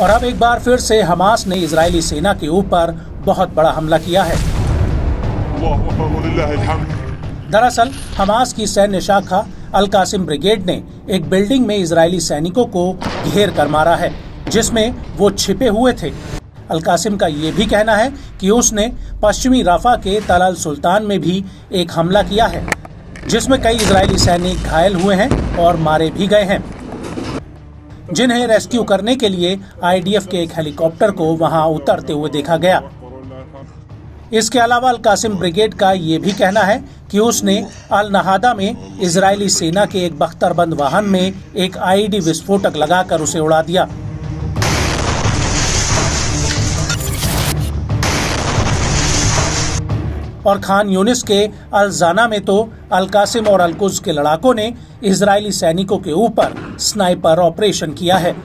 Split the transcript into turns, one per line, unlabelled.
और अब एक बार फिर से हमास ने इजरायली सेना के ऊपर बहुत बड़ा हमला किया है। दरअसल हमास की सैन्य शाखा अल कासिम ब्रिगेड ने एक बिल्डिंग में इजरायली सैनिकों को घेर कर मारा है, जिसमें वो छिपे हुए थे। अल कासिम का ये भी कहना है कि उसने पश्चिमी राफा के तल अल सुल्तान में भी एक हमला किया है, जिसमें कई इजरायली सैनिक घायल हुए हैं और मारे भी गए हैं, जिन्हें रेस्क्यू करने के लिए आईडीएफ के एक हेलीकॉप्टर को वहां उतरते हुए देखा गया। इसके अलावा अल कासिम ब्रिगेड का ये भी कहना है कि उसने अल नहादा में इजरायली सेना के एक बख्तरबंद वाहन में एक आईईडी विस्फोटक लगाकर उसे उड़ा दिया। और खान यूनिस के अल जाना में तो अल कासिम और अल कुद्स के लड़ाकों ने इजरायली सैनिकों के ऊपर स्नाइपर ऑपरेशन किया है।